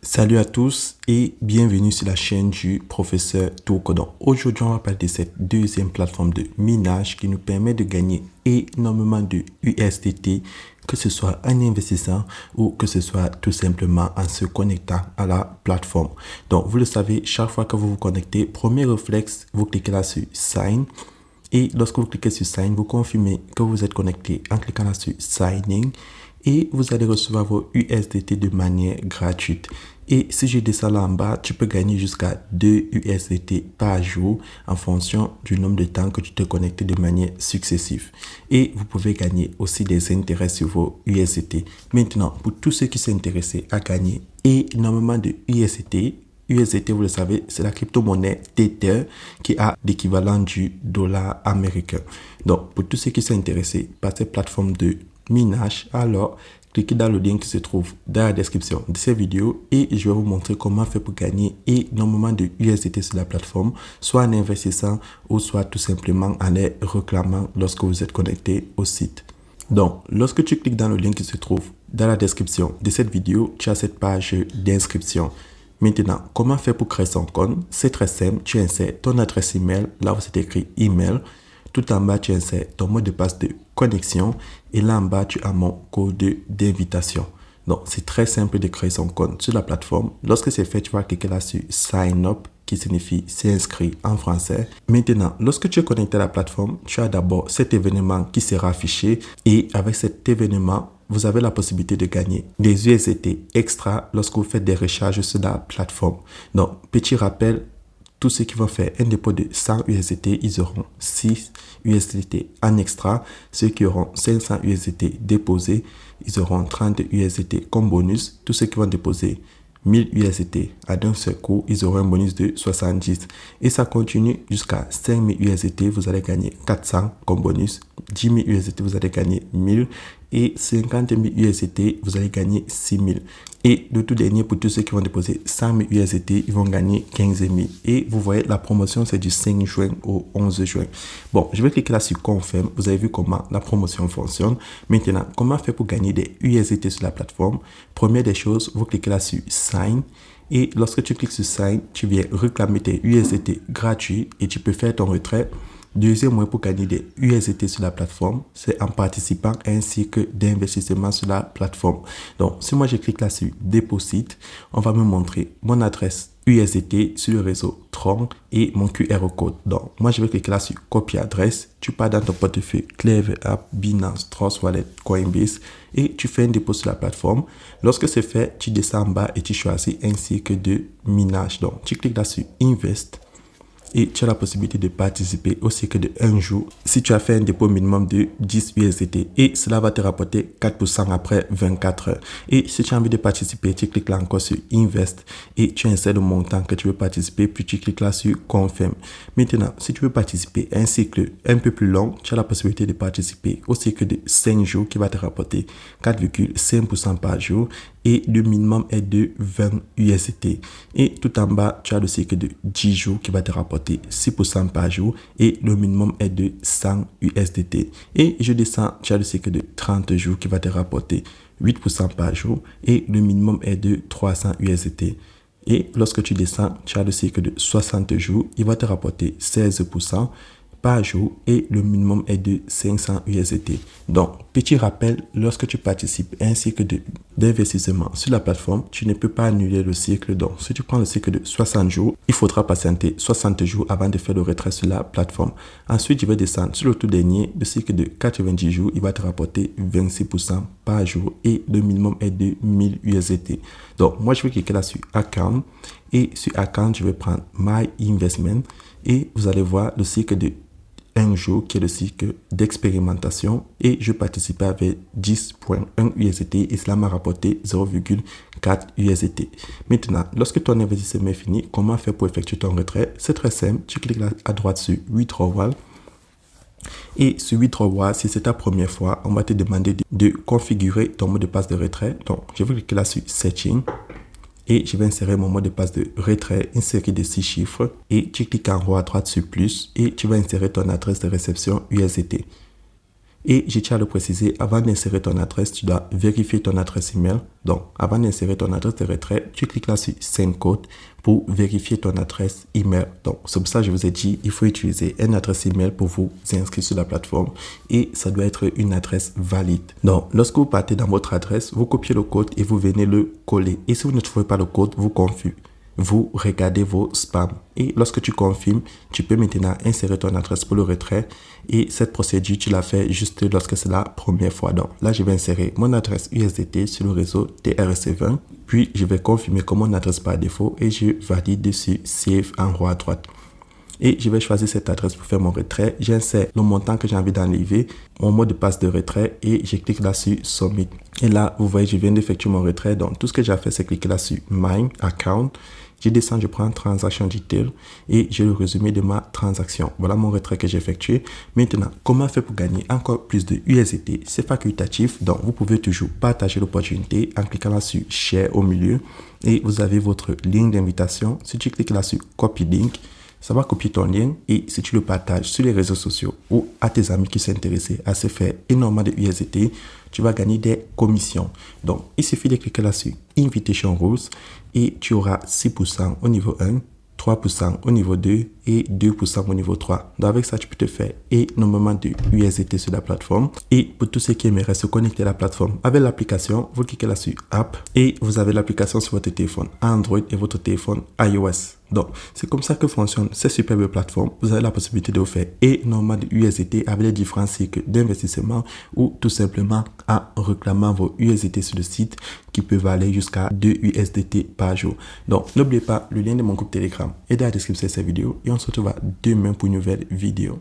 Salut à tous et bienvenue sur la chaîne du professeur Tourko. Donc aujourd'hui, on va parler de cette deuxième plateforme de minage qui nous permet de gagner énormément de USDT, que ce soit en investissant ou que ce soit tout simplement en se connectant à la plateforme. Donc vous le savez, chaque fois que vous vous connectez, premier réflexe, vous cliquez là sur Sign. Et lorsque vous cliquez sur Sign, vous confirmez que vous êtes connecté en cliquant là sur Signing et vous allez recevoir vos USDT de manière gratuite. Et si je descends là en bas, tu peux gagner jusqu'à 2 USDT par jour en fonction du nombre de temps que tu te connectes de manière successive. Et vous pouvez gagner aussi des intérêts sur vos USDT. Maintenant, pour tous ceux qui sont intéressés à gagner énormément de USDT, USDT, vous le savez, c'est la crypto-monnaie Tether qui a l'équivalent du dollar américain. Donc, pour tous ceux qui sont intéressés par cette plateforme de minage, alors cliquez dans le lien qui se trouve dans la description de cette vidéo et je vais vous montrer comment faire pour gagner énormément de USDT sur la plateforme, soit en investissant ou soit tout simplement en les réclamant lorsque vous êtes connecté au site. Donc, lorsque tu cliques dans le lien qui se trouve dans la description de cette vidéo, tu as cette page d'inscription. Maintenant, comment faire pour créer son compte? C'est très simple, tu insères ton adresse email, là où c'est écrit email. Tout en bas, tu insères ton mot de passe de connexion et là en bas, tu as mon code d'invitation. Donc, c'est très simple de créer son compte sur la plateforme. Lorsque c'est fait, tu vas cliquer là sur Sign Up, qui signifie s'inscrire en français. Maintenant, lorsque tu es connecté à la plateforme, tu as d'abord cet événement qui sera affiché et avec cet événement, vous avez la possibilité de gagner des USDT extra lorsque vous faites des recharges sur la plateforme. Donc, petit rappel, tous ceux qui vont faire un dépôt de 100 USDT, ils auront 6 USDT en extra. Ceux qui auront 500 USDT déposés, ils auront 30 USDT comme bonus. Tous ceux qui vont déposer 1000 USDT à d'un seul coup, ils auront un bonus de 70. Et ça continue jusqu'à 5000 USDT, vous allez gagner 400 comme bonus. 10 000 USDT, vous allez gagner 1000. Et 50 000 USDT, vous allez gagner 6000. Et le tout dernier, pour tous ceux qui vont déposer 100 000 USDT, ils vont gagner 15 000. Et vous voyez, la promotion, c'est du 5 juin au 11 juin. Bon, je vais cliquer là sur Confirm. Vous avez vu comment la promotion fonctionne. Maintenant, comment faire pour gagner des USDT sur la plateforme? Première des choses, vous cliquez là sur Sign. Et lorsque tu cliques sur Sign, tu viens réclamer tes USDT gratuits et tu peux faire ton retrait. Deuxième moyen pour gagner des USDT sur la plateforme, c'est en participant ainsi que d'investissement sur la plateforme. Donc, si moi je clique là sur Deposit, on va me montrer mon adresse USDT sur le réseau Tron et mon QR code. Donc, moi je vais cliquer là sur Copier adresse. Tu pars dans ton portefeuille Clever App, Binance, Trust Wallet, Coinbase et tu fais un dépôt sur la plateforme. Lorsque c'est fait, tu descends en bas et tu choisis ainsi que de minage. Donc, tu cliques là sur Invest. Et tu as la possibilité de participer au cycle de 1 jour si tu as fait un dépôt minimum de 10 USDT et cela va te rapporter 4% après 24 heures. Et si tu as envie de participer, tu cliques là encore sur Invest et tu insères le montant que tu veux participer puis tu cliques là sur Confirm. Maintenant, si tu veux participer à un cycle un peu plus long, tu as la possibilité de participer au cycle de 5 jours qui va te rapporter 4,5% par jour et le minimum est de 20 USDT. Et tout en bas, tu as le cycle de 10 jours qui va te rapporter 6% par jour et le minimum est de 100 USDT. Et je descends, tu as le cycle de 30 jours qui va te rapporter 8% par jour et le minimum est de 300 USDT. Et lorsque tu descends, tu as le cycle de 60 jours, il va te rapporter 16% par jour et le minimum est de 500 USDT. Donc, petit rappel, lorsque tu participes à un cycle d'investissement sur la plateforme, tu ne peux pas annuler le cycle. Donc, si tu prends le cycle de 60 jours, il faudra patienter 60 jours avant de faire le retrait sur la plateforme. Ensuite, je vais descendre sur le tout dernier, le cycle de 90 jours, il va te rapporter 26% par jour et le minimum est de 1000 USDT. Donc, moi, je vais cliquer là sur Account et sur Account, je vais prendre My Investment et vous allez voir le cycle de 1 jour qui est le cycle d'expérimentation et je participais avec 10.1 USDT et cela m'a rapporté 0,4 USDT. Maintenant, lorsque ton investissement est fini, comment faire pour effectuer ton retrait? C'est très simple, tu cliques là à droite sur Withdrawal et sur Withdrawal, si c'est ta première fois, on va te demander de configurer ton mot de passe de retrait. Donc, je vais cliquer là sur Setting. Et je vais insérer mon mot de passe de retrait, une série de 6 chiffres. Et tu cliques en haut à droite sur plus et tu vas insérer ton adresse de réception USDT. Et je tiens à le préciser, avant d'insérer ton adresse, tu dois vérifier ton adresse email. Donc, avant d'insérer ton adresse de retrait, tu cliques là sur Send Code pour vérifier ton adresse email. Donc, c'est pour ça que je vous ai dit, il faut utiliser une adresse email pour vous inscrire sur la plateforme et ça doit être une adresse valide. Donc, lorsque vous partez dans votre adresse, vous copiez le code et vous venez le coller. Et si vous ne trouvez pas le code, vous regardez vos spams et lorsque tu confirmes, tu peux maintenant insérer ton adresse pour le retrait et cette procédure, tu la fais juste lorsque c'est la première fois. Donc là, je vais insérer mon adresse USDT sur le réseau TRC20, puis je vais confirmer comme mon adresse par défaut et je valide dessus Save en haut à droite. Et je vais choisir cette adresse pour faire mon retrait. J'insère le montant que j'ai envie d'enlever, mon mot de passe de retrait et je clique là sur Submit. Et là, vous voyez, je viens d'effectuer mon retrait. Donc, tout ce que j'ai fait, c'est cliquer là sur My Account. Je descends, je prends Transaction Detail et j'ai le résumé de ma transaction. Voilà mon retrait que j'ai effectué. Maintenant, comment faire pour gagner encore plus de USDT? C'est facultatif, donc vous pouvez toujours partager l'opportunité en cliquant là sur Share au milieu et vous avez votre ligne d'invitation. Si tu cliques là sur Copy Link, ça va copier ton lien et si tu le partages sur les réseaux sociaux ou à tes amis qui sont intéressés à se faire énormément de USDT, tu vas gagner des commissions. Donc, il suffit de cliquer là sur Invitation Rules et tu auras 6% au niveau 1, 3% au niveau 2 et 2% au niveau 3. Donc avec ça, tu peux te faire énormément de USDT sur la plateforme. Et pour tous ceux qui aimeraient se connecter à la plateforme avec l'application, vous cliquez là sur App et vous avez l'application sur votre téléphone Android et votre téléphone iOS. Donc, c'est comme ça que fonctionne cette superbe plateforme. Vous avez la possibilité de vous faire énormément de USDT avec les différents cycles d'investissement ou tout simplement en réclamant vos USDT sur le site qui peuvent aller jusqu'à 2 USDT par jour. Donc, n'oubliez pas le lien de mon groupe Telegram est dans la description de cette vidéo et on se retrouve demain pour une nouvelle vidéo.